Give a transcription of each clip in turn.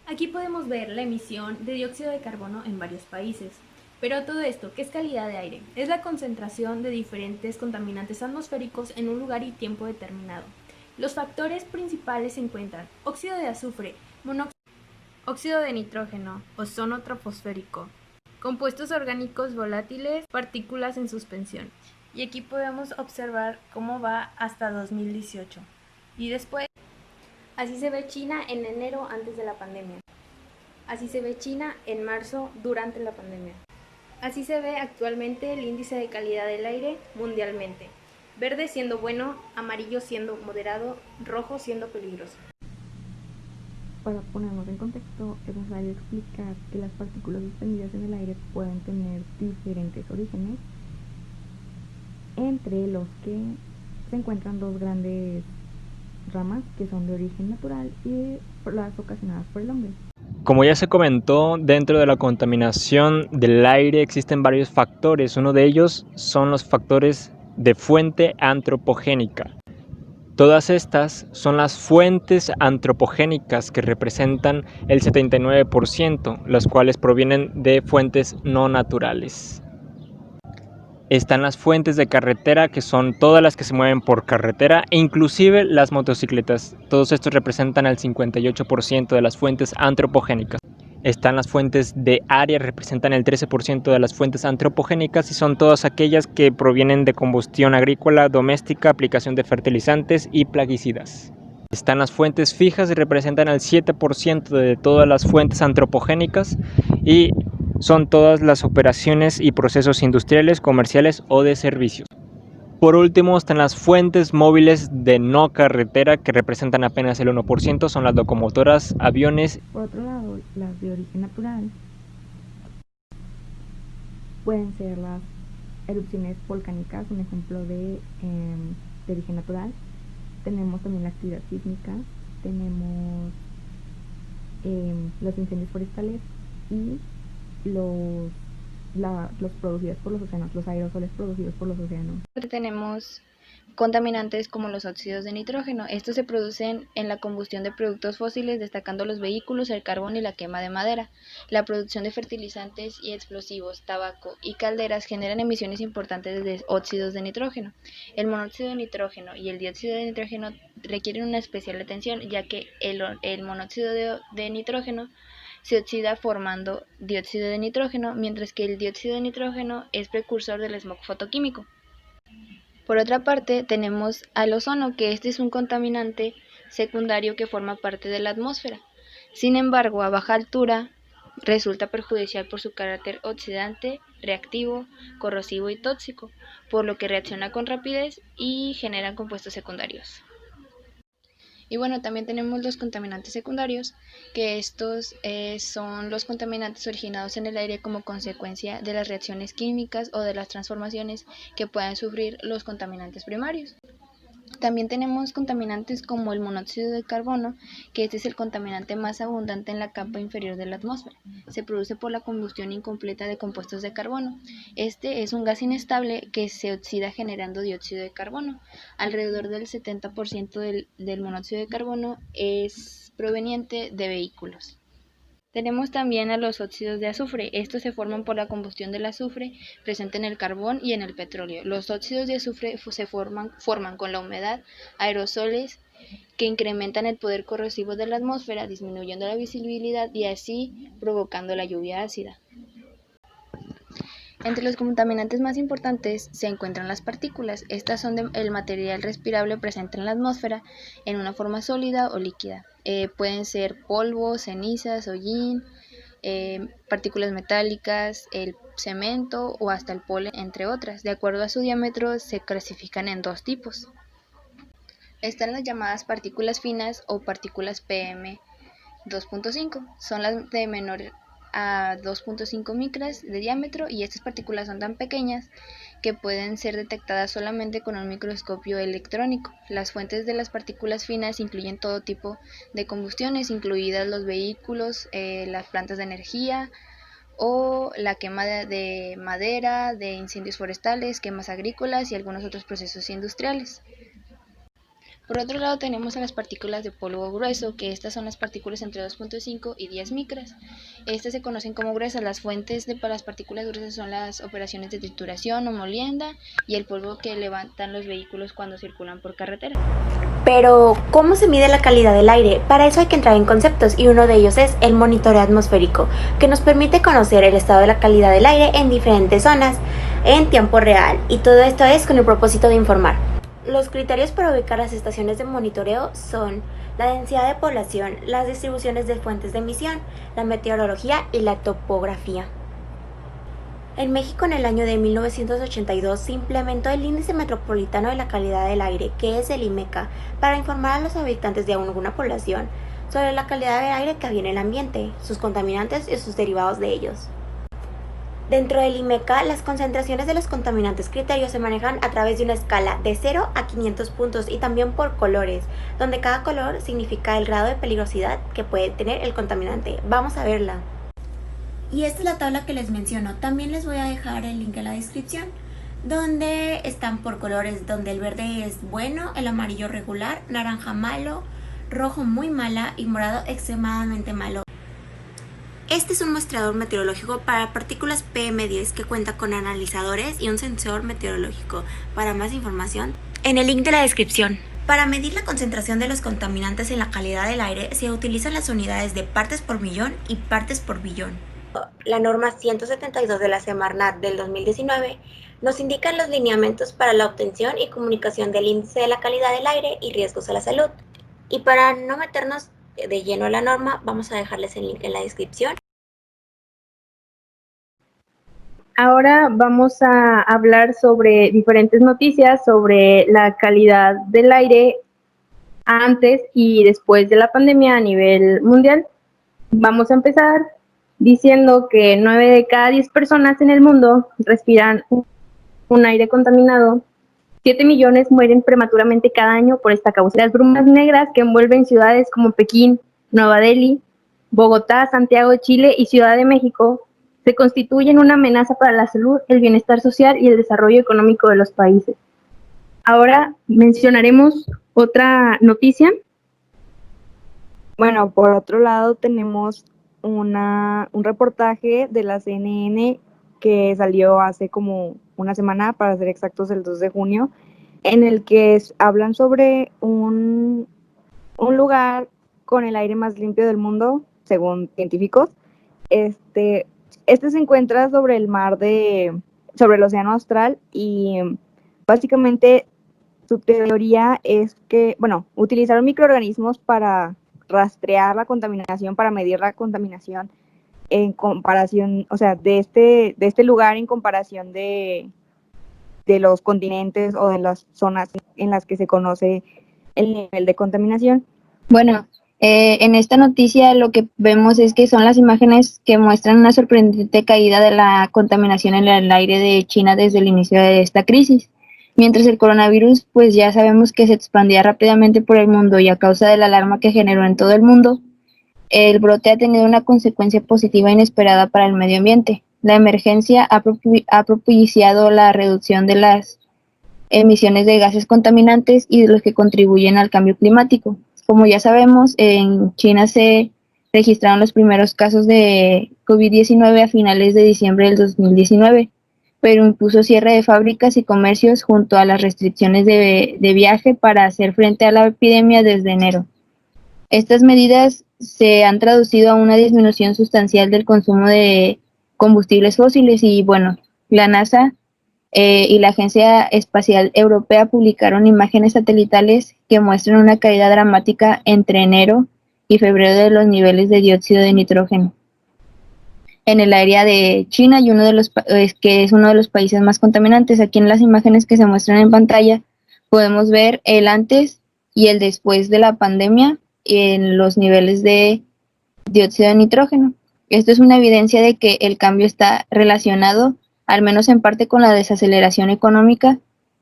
Aquí podemos ver la emisión de dióxido de carbono en varios países. Pero todo esto, ¿qué es calidad de aire? Es la concentración de diferentes contaminantes atmosféricos en un lugar y tiempo determinado. Los factores principales se encuentran óxido de azufre, óxido de nitrógeno, ozono troposférico, compuestos orgánicos volátiles, partículas en suspensión. Y aquí podemos observar cómo va hasta 2018. Y después, así se ve China en enero antes de la pandemia. Así se ve China en marzo durante la pandemia. Así se ve actualmente el índice de calidad del aire mundialmente. Verde siendo bueno, amarillo siendo moderado, rojo siendo peligroso. Para ponernos en contexto, es necesario explicar que las partículas suspendidas en el aire pueden tener diferentes orígenes, entre los que se encuentran dos grandes ramas que son de origen natural y las ocasionadas por el hombre. Como ya se comentó, dentro de la contaminación del aire existen varios factores. Uno de ellos son los factores de fuente antropogénica. Todas estas son las fuentes antropogénicas que representan el 79%, las cuales provienen de fuentes no naturales. Están las fuentes de carretera, que son todas las que se mueven por carretera, e inclusive las motocicletas. Todos estos representan el 58% de las fuentes antropogénicas. Están las fuentes de área, representan el 13% de las fuentes antropogénicas y son todas aquellas que provienen de combustión agrícola, doméstica, aplicación de fertilizantes y plaguicidas. Están las fuentes fijas y representan el 7% de todas las fuentes antropogénicas y son todas las operaciones y procesos industriales, comerciales o de servicios. Por último están las fuentes móviles de no carretera, que representan apenas el 1%, son las locomotoras, aviones. Por otro lado, las de origen natural pueden ser las erupciones volcánicas, un ejemplo de origen natural. Tenemos también la actividad sísmica, tenemos los incendios forestales y los producidos por los océanos, los aerosoles producidos por los océanos. Tenemos contaminantes como los óxidos de nitrógeno. Estos se producen en la combustión de productos fósiles, destacando los vehículos, el carbón y la quema de madera. La producción de fertilizantes y explosivos, tabaco y calderas generan emisiones importantes de óxidos de nitrógeno. El monóxido de nitrógeno y el dióxido de nitrógeno requieren una especial atención, ya que el monóxido de nitrógeno se oxida formando dióxido de nitrógeno, mientras que el dióxido de nitrógeno es precursor del smog fotoquímico. Por otra parte, tenemos al ozono, que este es un contaminante secundario que forma parte de la atmósfera. Sin embargo, a baja altura resulta perjudicial por su carácter oxidante, reactivo, corrosivo y tóxico, por lo que reacciona con rapidez y genera compuestos secundarios. Y bueno, también tenemos los contaminantes secundarios, que estos son los contaminantes originados en el aire como consecuencia de las reacciones químicas o de las transformaciones que puedan sufrir los contaminantes primarios. También tenemos contaminantes como el monóxido de carbono, que este es el contaminante más abundante en la capa inferior de la atmósfera. Se produce por la combustión incompleta de compuestos de carbono. Este es un gas inestable que se oxida generando dióxido de carbono. Alrededor del 70% del monóxido de carbono es proveniente de vehículos. Tenemos también a los óxidos de azufre. Estos se forman por la combustión del azufre presente en el carbón y en el petróleo. Los óxidos de azufre se forman con la humedad, aerosoles que incrementan el poder corrosivo de la atmósfera, disminuyendo la visibilidad y así provocando la lluvia ácida. Entre los contaminantes más importantes se encuentran las partículas. Estas son el material respirable presente en la atmósfera en una forma sólida o líquida. Pueden ser polvo, cenizas, hollín, partículas metálicas, el cemento o hasta el polen, entre otras. De acuerdo a su diámetro se clasifican en dos tipos. Están las llamadas partículas finas o partículas PM2.5. Son las de menor a 2.5 micras de diámetro y estas partículas son tan pequeñas que pueden ser detectadas solamente con un microscopio electrónico. Las fuentes de las partículas finas incluyen todo tipo de combustiones, incluidas los vehículos, las plantas de energía o la quema de madera, de incendios forestales, quemas agrícolas y algunos otros procesos industriales. Por otro lado tenemos a las partículas de polvo grueso, que estas son las partículas entre 2.5 y 10 micras. Estas se conocen como gruesas. Las fuentes para las partículas gruesas son las operaciones de trituración o molienda y el polvo que levantan los vehículos cuando circulan por carretera. Pero, ¿cómo se mide la calidad del aire? Para eso hay que entrar en conceptos y uno de ellos es el monitoreo atmosférico, que nos permite conocer el estado de la calidad del aire en diferentes zonas en tiempo real, y todo esto es con el propósito de informar. Los criterios para ubicar las estaciones de monitoreo son la densidad de población, las distribuciones de fuentes de emisión, la meteorología y la topografía. En México, en el año de 1982, se implementó el Índice Metropolitano de la Calidad del Aire, que es el IMECA, para informar a los habitantes de alguna población sobre la calidad del aire que había en el ambiente, sus contaminantes y sus derivados de ellos. Dentro del IMECA, las concentraciones de los contaminantes criterios se manejan a través de una escala de 0 a 500 puntos y también por colores, donde cada color significa el grado de peligrosidad que puede tener el contaminante. Vamos a verla. Y esta es la tabla que les menciono. También les voy a dejar el link en la descripción, donde están por colores, donde el verde es bueno, el amarillo regular, naranja malo, rojo muy mala y morado extremadamente malo. Este es un mostrador meteorológico para partículas PM10 que cuenta con analizadores y un sensor meteorológico. Para más información, en el link de la descripción. Para medir la concentración de los contaminantes en la calidad del aire se utilizan las unidades de partes por millón y partes por billón. La norma 172 de la Semarnat del 2019 nos indica los lineamientos para la obtención y comunicación del índice de la calidad del aire y riesgos a la salud. Y para no meternos de lleno a la norma, vamos a dejarles el link en la descripción. Ahora vamos a hablar sobre diferentes noticias sobre la calidad del aire antes y después de la pandemia a nivel mundial. Vamos a empezar diciendo que 9 de cada 10 personas en el mundo respiran un aire contaminado. 7 millones mueren prematuramente cada año por esta causa. Las brumas negras que envuelven ciudades como Pekín, Nueva Delhi, Bogotá, Santiago de Chile y Ciudad de México se constituyen una amenaza para la salud, el bienestar social y el desarrollo económico de los países. Ahora mencionaremos otra noticia. Bueno, por otro lado tenemos un reportaje de la CNN que salió hace como una semana, para ser exactos el 2 de junio, en el que hablan sobre un lugar con el aire más limpio del mundo, según científicos. Este se encuentra sobre sobre el océano austral y básicamente su teoría es que, utilizaron microorganismos para rastrear la contaminación, para medir la contaminación en comparación, o sea, de este lugar en comparación de los continentes o de las zonas en las que se conoce el nivel de contaminación. Bueno, en esta noticia lo que vemos es que son las imágenes que muestran una sorprendente caída de la contaminación en el aire de China desde el inicio de esta crisis. Mientras el coronavirus, pues ya sabemos que se expandía rápidamente por el mundo y a causa de la alarma que generó en todo el mundo, el brote ha tenido una consecuencia positiva inesperada para el medio ambiente. La emergencia ha propiciado la reducción de las emisiones de gases contaminantes y de los que contribuyen al cambio climático. Como ya sabemos, en China se registraron los primeros casos de COVID-19 a finales de diciembre del 2019, pero impuso cierre de fábricas y comercios junto a las restricciones de viaje para hacer frente a la epidemia desde enero. Estas medidas se han traducido a una disminución sustancial del consumo de combustibles fósiles y, bueno, la NASA y la Agencia Espacial Europea publicaron imágenes satelitales que muestran una caída dramática entre enero y febrero de los niveles de dióxido de nitrógeno en el área de China, y que es uno de los países más contaminantes. Aquí en las imágenes que se muestran en pantalla podemos ver el antes y el después de la pandemia en los niveles de dióxido de nitrógeno. Esto es una evidencia de que el cambio está relacionado, al menos en parte, con la desaceleración económica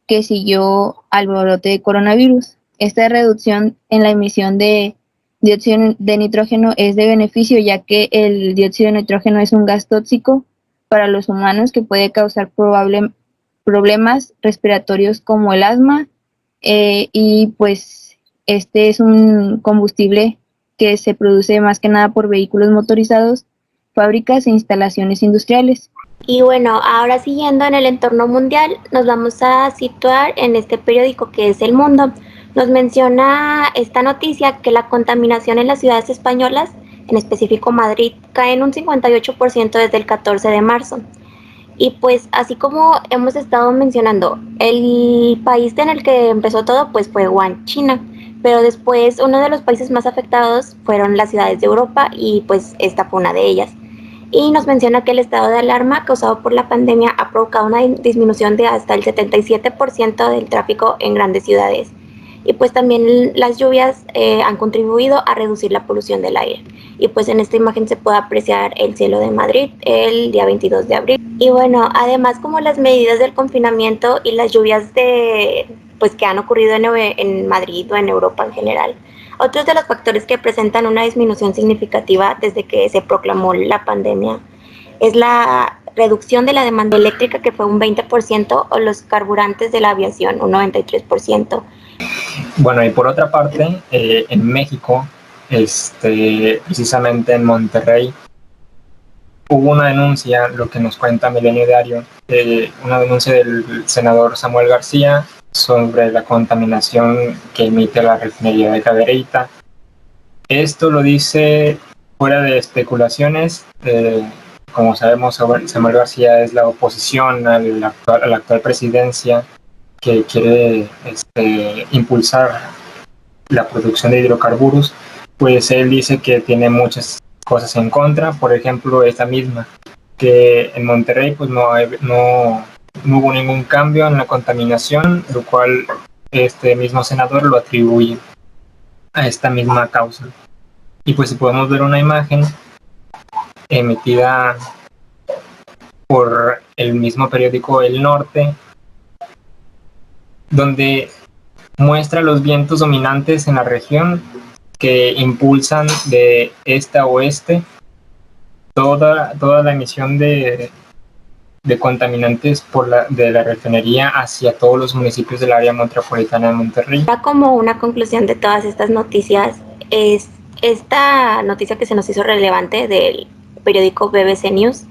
que siguió al brote de coronavirus. Esta reducción en la emisión de dióxido de nitrógeno es de beneficio, ya que el dióxido de nitrógeno es un gas tóxico para los humanos que puede causar problemas respiratorios como el asma, y pues este es un combustible que se produce más que nada por vehículos motorizados, fábricas e instalaciones industriales. Y bueno, ahora siguiendo en el entorno mundial, nos vamos a situar en este periódico que es El Mundo. Nos menciona esta noticia que la contaminación en las ciudades españolas, en específico Madrid, cae en un 58% desde el 14 de marzo. Y pues así como hemos estado mencionando, el país en el que empezó todo pues fue Wuhan, China. Pero después uno de los países más afectados fueron las ciudades de Europa, y pues esta fue una de ellas. Y nos menciona que el estado de alarma causado por la pandemia ha provocado una disminución de hasta el 77% del tráfico en grandes ciudades. Y pues también las lluvias han contribuido a reducir la polución del aire. Y pues en esta imagen se puede apreciar el cielo de Madrid el día 22 de abril. Y bueno, además como las medidas del confinamiento y las lluvias pues que han ocurrido en Madrid o en Europa en general, otros de los factores que presentan una disminución significativa desde que se proclamó la pandemia es la reducción de la demanda eléctrica, que fue un 20%, o los carburantes de la aviación, un 93%. Bueno, y por otra parte, en México, precisamente en Monterrey, hubo una denuncia, lo que nos cuenta Milenio Diario, una denuncia del senador Samuel García sobre la contaminación que emite la refinería de Cadereyta. Esto lo dice fuera de especulaciones. Como sabemos, Samuel García es la oposición a la actual presidencia, que quiere impulsar la producción de hidrocarburos. Pues él dice que tiene muchas cosas en contra, por ejemplo esta misma, que en Monterrey pues no hubo ningún cambio en la contaminación, lo cual este mismo senador lo atribuye a esta misma causa. Y pues si podemos ver una imagen emitida por el mismo periódico El Norte, donde muestra los vientos dominantes en la región que impulsan de este a oeste toda la emisión de contaminantes de la refinería hacia todos los municipios del área metropolitana de Monterrey. Como una conclusión de todas estas noticias es esta noticia que se nos hizo relevante del periódico BBC News,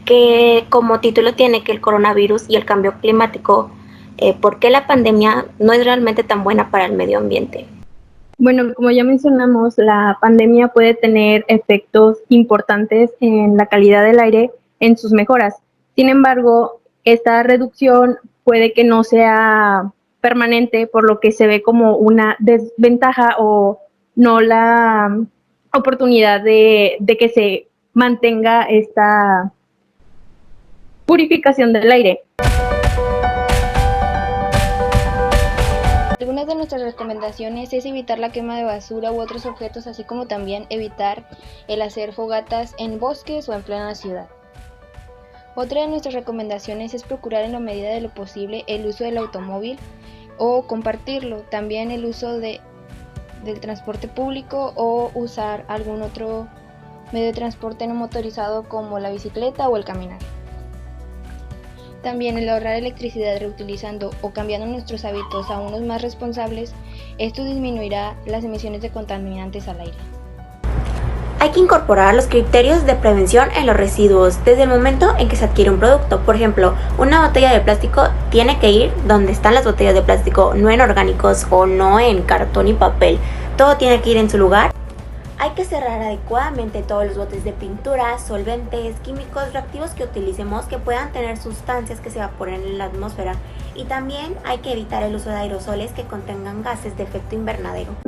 que como título tiene que el coronavirus y el cambio climático, ¿por qué la pandemia no es realmente tan buena para el medio ambiente? Bueno, como ya mencionamos, la pandemia puede tener efectos importantes en la calidad del aire en sus mejoras. Sin embargo, esta reducción puede que no sea permanente, por lo que se ve como una desventaja o no la oportunidad de que se mantenga esta purificación del aire. Algunas de nuestras recomendaciones es evitar la quema de basura u otros objetos, así como también evitar el hacer fogatas en bosques o en plena ciudad. Otra de nuestras recomendaciones es procurar en la medida de lo posible el uso del automóvil o compartirlo, también el uso del transporte público o usar algún otro medio de transporte no motorizado como la bicicleta o el caminar. También el ahorrar electricidad reutilizando o cambiando nuestros hábitos a unos más responsables, esto disminuirá las emisiones de contaminantes al aire. Hay que incorporar los criterios de prevención en los residuos desde el momento en que se adquiere un producto. Por ejemplo, una botella de plástico tiene que ir donde están las botellas de plástico, no en orgánicos o no en cartón y papel. Todo tiene que ir en su lugar. Hay que cerrar adecuadamente todos los botes de pintura, solventes, químicos, reactivos que utilicemos que puedan tener sustancias que se evaporen en la atmósfera, y también hay que evitar el uso de aerosoles que contengan gases de efecto invernadero.